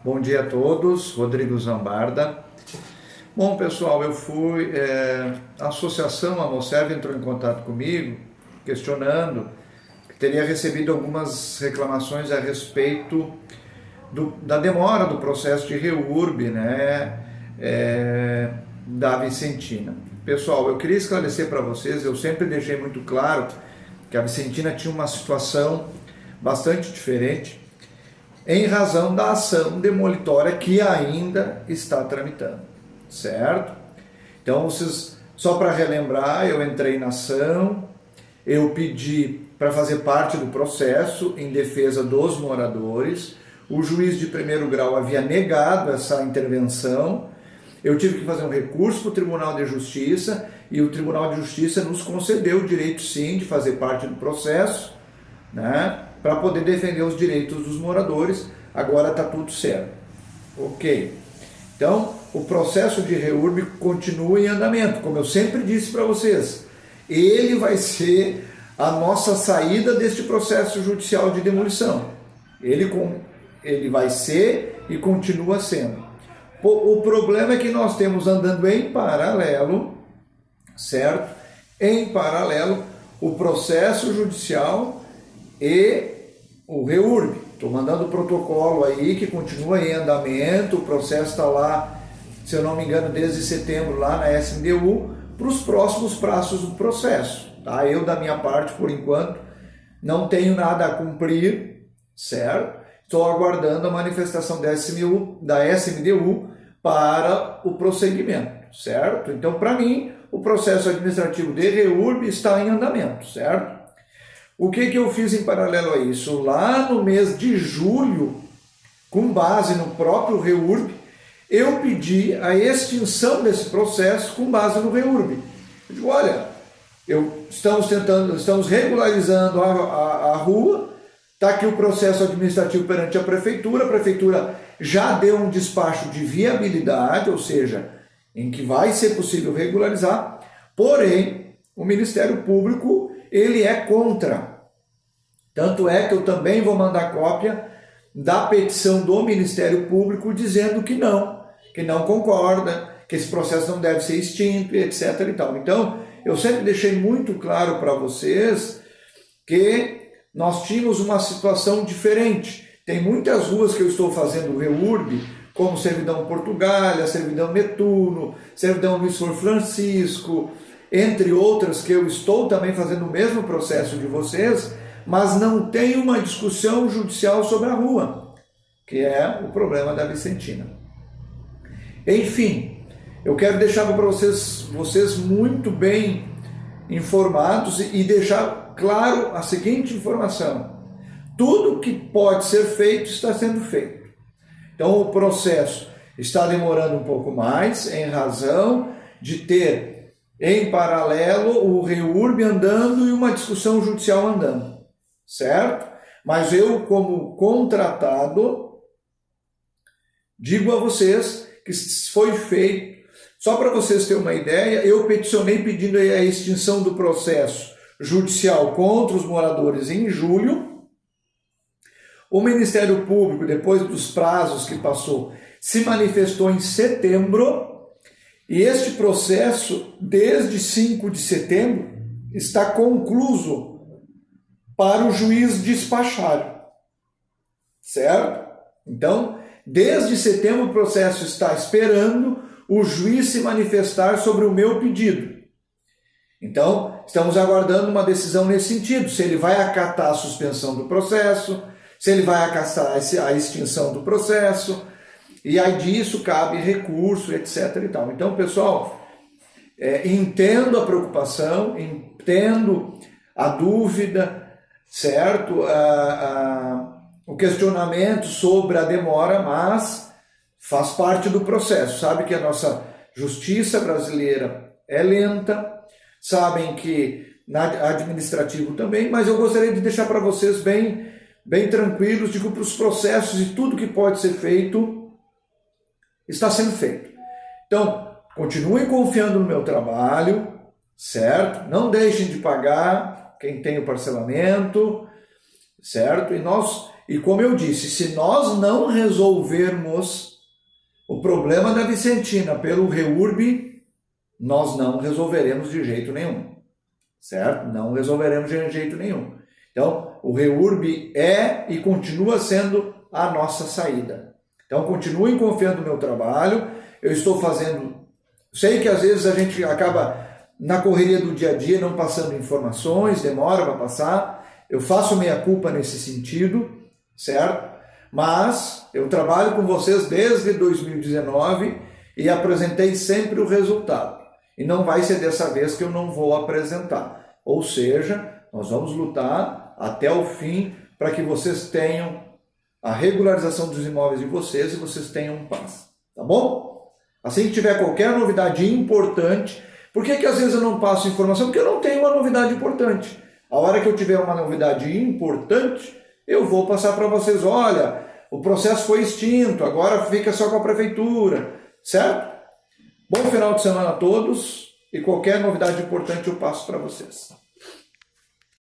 Bom dia a todos, Rodrigo Zambarda. Bom, pessoal, a Associação Amoserv entrou em contato comigo, questionando que teria recebido algumas reclamações a respeito da demora do processo de REURB, né, da Vicentina. Pessoal, eu queria esclarecer para vocês, eu sempre deixei muito claro que a Vicentina tinha uma situação bastante diferente, em razão da ação demolitória que ainda está tramitando, certo? Então, só para relembrar, eu entrei na ação, eu pedi para fazer parte do processo em defesa dos moradores, o juiz de primeiro grau havia negado essa intervenção, eu tive que fazer um recurso para o Tribunal de Justiça e o Tribunal de Justiça nos concedeu o direito, sim, de fazer parte do processo, né, para poder defender os direitos dos moradores. Agora está tudo certo. Ok. Então, o processo de REURB continua em andamento, como eu sempre disse para vocês. Ele vai ser a nossa saída deste processo judicial de demolição. Ele vai ser e continua sendo. O problema é que nós temos andando em paralelo, certo? Em paralelo, o processo judicial e o REURB. Estou mandando o protocolo aí que continua em andamento, o processo está lá, se eu não me engano, desde setembro lá na SMDU, para os próximos prazos do processo. Tá? Eu, da minha parte, por enquanto, não tenho nada a cumprir, certo? Estou aguardando a manifestação da SMDU para o prosseguimento, certo? Então, para mim, o processo administrativo de REURB está em andamento, certo? O que eu fiz em paralelo a isso? Lá no mês de julho, com base no próprio REURB, eu pedi a extinção desse processo com base no REURB. Eu digo, olha, estamos regularizando a rua, está aqui o processo administrativo perante a prefeitura já deu um despacho de viabilidade, ou seja, em que vai ser possível regularizar, porém, o Ministério Público, ele é contra. Tanto é que eu também vou mandar cópia da petição do Ministério Público dizendo que não concorda, que esse processo não deve ser extinto, etc. e tal. Então, eu sempre deixei muito claro para vocês que nós tínhamos uma situação diferente. Tem muitas ruas que eu estou fazendo o REURB, como Servidão Portugália, Servidão Netuno, Servidão Luiz Flor Francisco, entre outras que eu estou também fazendo o mesmo processo de vocês, mas não tem uma discussão judicial sobre a rua, que é o problema da Vicentina. Enfim, eu quero deixar para vocês muito bem informados e deixar claro a seguinte informação. Tudo que pode ser feito está sendo feito. Então o processo está demorando um pouco mais em razão de ter em paralelo o REURB andando e uma discussão judicial andando, certo? Mas eu, como contratado, digo a vocês que foi feito, só para vocês terem uma ideia, eu peticionei pedindo a extinção do processo judicial contra os moradores em julho. O Ministério Público, depois dos prazos que passou, se manifestou em setembro, e este processo, desde 5 de setembro, está concluso para o juiz despachar, certo? Então, desde setembro o processo está esperando o juiz se manifestar sobre o meu pedido. Então, estamos aguardando uma decisão nesse sentido, se ele vai acatar a suspensão do processo, se ele vai acatar a extinção do processo, e aí disso cabe recurso, etc. e tal. Então, pessoal, entendo a preocupação, entendo a dúvida, certo? O questionamento sobre a demora, mas faz parte do processo. Sabe que a nossa justiça brasileira é lenta, sabem que na administrativo também, mas eu gostaria de deixar para vocês bem tranquilos de que para os processos e tudo que pode ser feito está sendo feito. Então, continuem confiando no meu trabalho, certo? Não deixem de pagar quem tem o parcelamento, certo? E E como eu disse, se nós não resolvermos o problema da Vicentina pelo REURB, nós não resolveremos de jeito nenhum, certo? Não resolveremos de jeito nenhum. Então, o REURB é e continua sendo a nossa saída. Então, continuem confiando no meu trabalho, eu estou fazendo... Sei que às vezes a gente acaba na correria do dia a dia não passando informações, demora para passar, eu faço minha culpa nesse sentido, certo? Mas eu trabalho com vocês desde 2019 e apresentei sempre o resultado. E não vai ser dessa vez que eu não vou apresentar. Ou seja, nós vamos lutar até o fim para que vocês tenham a regularização dos imóveis de vocês e vocês tenham paz. Tá bom? Assim que tiver qualquer novidade importante, por que às vezes eu não passo informação? Porque eu não tenho uma novidade importante. A hora que eu tiver uma novidade importante, eu vou passar para vocês, olha, o processo foi extinto, agora fica só com a prefeitura, certo? Bom final de semana a todos e qualquer novidade importante eu passo para vocês.